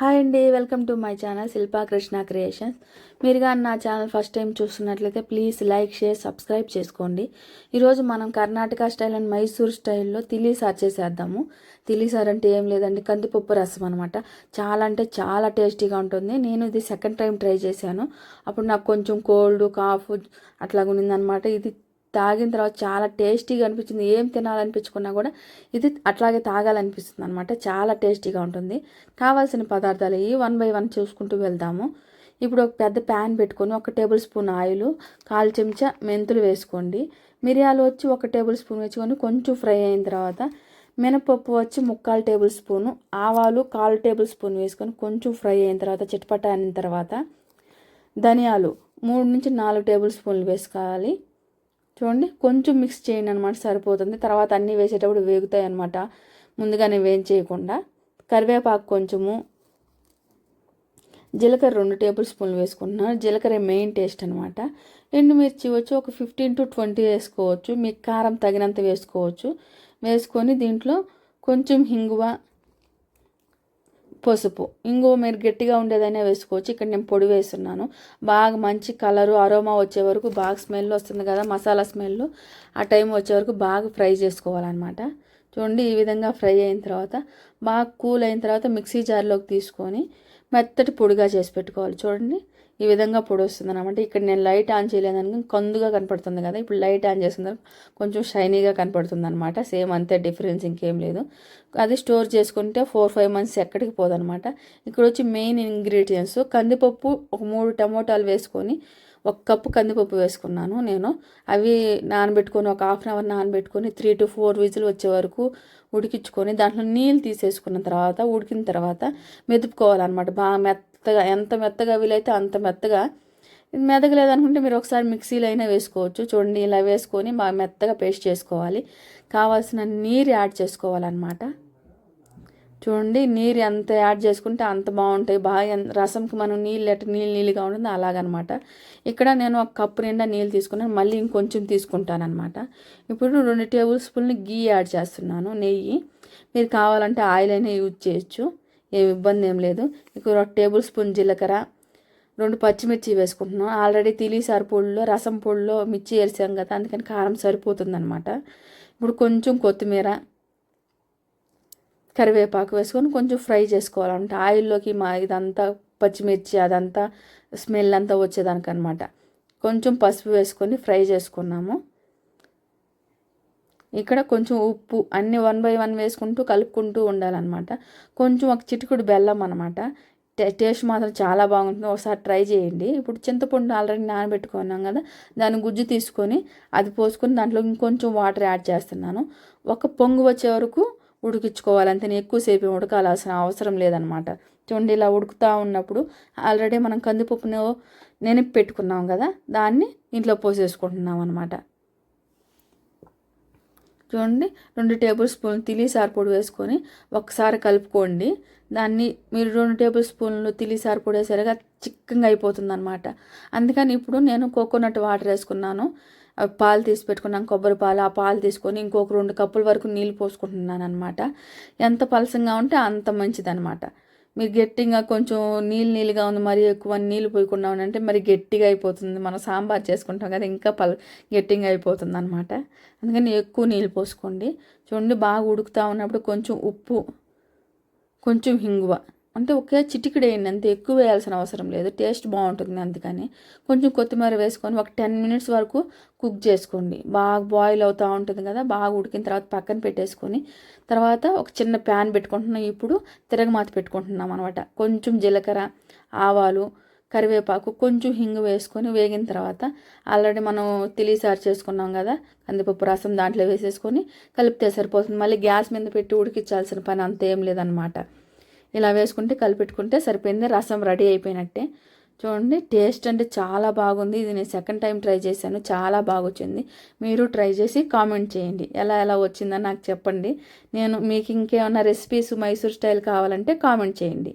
Hi అండి, welcome to my channel Shilpa Krishna creations. మీరు కానీ నా ఛానల్ ఫస్ట్ టైం చూస్తున్నట్లయితే ప్లీజ్ లైక్, షేర్, సబ్స్క్రైబ్ చేసుకోండి. ఈరోజు మనం కర్ణాటక స్టైల్ అండ్ మైసూర్ స్టైల్లో తిలీసార్ చేసేద్దాము. తిలీసార్ అంటే ఏం లేదండి, కందిపప్పు రసం అనమాట. చాలా అంటే చాలా టేస్టీగా ఉంటుంది. నేను ఇది సెకండ్ టైం ట్రై చేశాను. అప్పుడు నాకు కొంచెం కోల్డ్, కాఫ్ అట్లాగ ఉన్నిందనమాట. ఇది తాగిన తర్వాత చాలా టేస్టీగా అనిపించింది. ఏం తినాలనిపించుకున్నా కూడా ఇది అట్లాగే తాగాలనిపిస్తుంది అనమాట. చాలా టేస్టీగా ఉంటుంది. కావాల్సిన పదార్థాలు ఇవి 1 by 1 చూసుకుంటూ వెళ్దాము. ఇప్పుడు ఒక పెద్ద ప్యాన్ పెట్టుకొని 1 టేబుల్ స్పూన్ ఆయిల్, 1/4 చెంచా మెంతులు వేసుకోండి. మిరియాలు వచ్చి 1 టేబుల్ స్పూన్ వేసుకొని కొంచెం ఫ్రై అయిన తర్వాత మినపప్పు వచ్చి 3/4 టేబుల్ స్పూను, ఆవాలు 1/4 టేబుల్ స్పూన్ వేసుకొని కొంచెం ఫ్రై అయిన తర్వాత చిటపట అయిన తర్వాత ధనియాలు 3 నుంచి 4 టేబుల్ స్పూన్లు వేసుకోవాలి. చూడండి, కొంచెం మిక్స్ చేయండి అనమాట, సరిపోతుంది. తర్వాత అన్నీ వేసేటప్పుడు వేగుతాయి అనమాట, ముందుగానే వేయించేయకుండా. కరివేపాకు కొంచెము, జీలకర్ర 2 టేబుల్ స్పూన్లు వేసుకుంటున్నాను. జీలకర్ర మెయిన్ టేస్ట్ అనమాట. ఎండుమిర్చి వచ్చి ఒక 15 to 20 వేసుకోవచ్చు, మీకు కారం తగినంత వేసుకోవచ్చు. వేసుకొని దీంట్లో కొంచెం హింగువ, పసుపు. ఇంగువ మీరు గట్టిగా ఉండేదైనా వేసుకోవచ్చు. ఇక్కడ నేను పొడి వేస్తున్నాను. బాగా మంచి కలరు, అరోమా వచ్చే వరకు బాగా స్మెల్ వస్తుంది కదా, మసాలా స్మెల్. ఆ టైం వచ్చే వరకు బాగా ఫ్రై చేసుకోవాలన్నమాట. చూడండి, ఈ విధంగా ఫ్రై అయిన తర్వాత బాగా కూల్ అయిన తర్వాత మిక్సీ జార్లోకి తీసుకొని మెత్తటి పొడిగా చేసి పెట్టుకోవాలి. చూడండి, ఈ విధంగా పొడి వస్తుంది అనమాట. ఇక్కడ నేను లైట్ ఆన్ చేయలేదని కందుగా కనపడుతుంది కదా, ఇప్పుడు లైట్ ఆన్ చేసిన కొంచెం షైనీగా కనపడుతుంది అనమాట. సేమ్ అంతే, డిఫరెన్స్ ఇంకేం లేదు. అది స్టోర్ చేసుకుంటే 4-5 months ఎక్కడికి పోదనమాట. ఇక్కడ వచ్చి మెయిన్ ఇంగ్రీడియంట్స్ కందిపప్పు, ఒక 3 టమోటాలు వేసుకొని 1 కప్పు కందిపప్పు వేసుకున్నాను నేను. అవి నానబెట్టుకొని ఒక 1/2 hour నానబెట్టుకొని 3 to 4 విజిల్ వచ్చే వరకు ఉడికించుకొని దాంట్లో నీళ్ళు తీసేసుకున్న తర్వాత ఉడికిన తర్వాత మెదుపుకోవాలన్నమాట. బాగా మెత్తగా, ఎంత మెత్తగా వీలైతే అంత మెత్తగా. ఇది మెదగలేదనుకుంటే మీరు ఒకసారి మిక్సీలో అయినా వేసుకోవచ్చు. చూడండి, ఇలా వేసుకొని బాగా మెత్తగా పేస్ట్ చేసుకోవాలి. కావాల్సిన నీరు యాడ్ చేసుకోవాలన్నమాట. చూడండి, నీరు ఎంత యాడ్ చేసుకుంటే అంత బాగుంటాయి. బాగా రసంకి మనం నీళ్ళుగా ఉంటుంది అలాగనమాట. ఇక్కడ నేను 1 కప్పు నిండా నీళ్ళు తీసుకున్నాను, మళ్ళీ ఇంకొంచెం తీసుకుంటానమాట. ఇప్పుడు 2 టేబుల్ స్పూన్లు గీ యాడ్ చేస్తున్నాను, నెయ్యి. మీరు కావాలంటే ఆయిల్ అయినా యూజ్ చేయొచ్చు, ఏం ఇబ్బంది ఏం లేదు. ఇక్కడ 1 టేబుల్ స్పూన్ జీలకర్ర, 2 పచ్చిమిర్చి వేసుకుంటున్నాను. ఆల్రెడీ తిలీసారు పొడిలో, రసం పొడిలో మిర్చి వేసాం కదా, అందుకని కారం సరిపోతుందన్నమాట. ఇప్పుడు కొంచెం కొత్తిమీర, కరివేపాకు వేసుకొని కొంచెం ఫ్రై చేసుకోవాలంటే ఆయిల్లోకి ఇదంతా పచ్చిమిర్చి అదంతా స్మెల్ అంతా వచ్చేదానికనమాట. కొంచెం పసుపు వేసుకొని ఫ్రై చేసుకున్నాము. ఇక్కడ కొంచెం ఉప్పు, అన్నీ 1 by 1 వేసుకుంటూ కలుపుకుంటూ ఉండాలన్నమాట. కొంచెం ఒక చిటికుడు బెల్లం అనమాట. టేస్ట్ మాత్రం చాలా బాగుంటుంది, ఒకసారి ట్రై చేయండి. ఇప్పుడు చింతపండు ఆల్రెడీ నానబెట్టుకున్నాం కదా, దాని గుజ్జు తీసుకొని అది పోసుకొని దాంట్లో ఇంకొంచెం వాటర్ యాడ్ చేస్తున్నాను. ఒక పొంగు వచ్చే వరకు ఉడికించుకోవాలి, అంతే. ఎక్కువసేపు ఉడకాల్సిన అవసరం లేదనమాట. చూడండి, ఇలా ఉడుకుతూ ఉన్నప్పుడు ఆల్రెడీ మనం కందిపప్పును నెనిపి పెట్టుకున్నాం కదా, దాన్ని ఇంట్లో పోసేసుకుంటున్నాం అనమాట. చూడండి, 2 టేబుల్ స్పూన్లు తిలీసారు పొడి వేసుకొని ఒకసారి కలుపుకోండి. దాన్ని మీరు 2 టేబుల్ స్పూన్లు తిలీసారు పొడి వేసారుగా చిక్కగా అయిపోతుంది అనమాట. అందుకని ఇప్పుడు నేను కోకోనట్ వాటర్ వేసుకున్నాను, పాలు తీసి పెట్టుకున్నాను, కొబ్బరి పాలు. ఆ పాలు తీసుకొని ఇంకొక 2 కప్పుల వరకు నీళ్ళు పోసుకుంటున్నాను అనమాట. ఎంత పలసంగా ఉంటే అంత మంచిదనమాట. మీరు గట్టిగా కొంచెం నీళ్ళుగా ఉంది, మరీ ఎక్కువ నీళ్ళు పోయకుండా ఉండంటే మరి గట్టిగా అయిపోతుంది. మనం సాంబార్ చేసుకుంటాం కదా, ఇంకా గట్టిగా అయిపోతుంది అనమాట. అందుకని ఎక్కువ నీళ్ళు పోసుకోండి. చూడండి, బాగా ఉడుకుతూ ఉన్నప్పుడు కొంచెం ఉప్పు, కొంచెం హింగువ, అంటే ఒకే చిటికెడు వేయండి, అంతే. ఎక్కువ వేయాల్సిన అవసరం లేదు, టేస్ట్ బాగుంటుంది. అందుకని కొంచెం కొత్తిమీర వేసుకొని ఒక 10 minutes వరకు కుక్ చేసుకోండి. బాగా బాయిల్ అవుతూ ఉంటుంది కదా, బాగా ఉడికిన తర్వాత పక్కన పెట్టేసుకొని తర్వాత ఒక చిన్న ప్యాన్ పెట్టుకుంటున్నాం. ఇప్పుడు తిరగమాత పెట్టుకుంటున్నాం అనమాట. కొంచెం జీలకర్ర, ఆవాలు, కరివేపాకు, కొంచెం హింగు వేసుకొని వేగిన తర్వాత ఆల్రెడీ మనం తిలీసారు చేసుకున్నాం కదా కందిపప్పు రసం, దాంట్లో వేసేసుకొని కలిపితే సరిపోతుంది. మళ్ళీ గ్యాస్ మీద పెట్టి ఉడికించాల్సిన పని అంత ఏం లేదనమాట. ఇలా వేసుకుంటే కలిపెట్టుకుంటే సరిపోయింది, రసం రెడీ అయిపోయినట్టే. చూడండి, టేస్ట్ అంటే చాలా బాగుంది. ఇది నేను సెకండ్ టైం ట్రై చేశాను, చాలా బాగా వచ్చింది. మీరు ట్రై చేసి కామెంట్ చేయండి, ఎలా వచ్చిందని నాకు చెప్పండి. మీకు ఇంకేమైనా రెసిపీస్ మైసూర్ స్టైల్ కావాలంటే కామెంట్ చేయండి.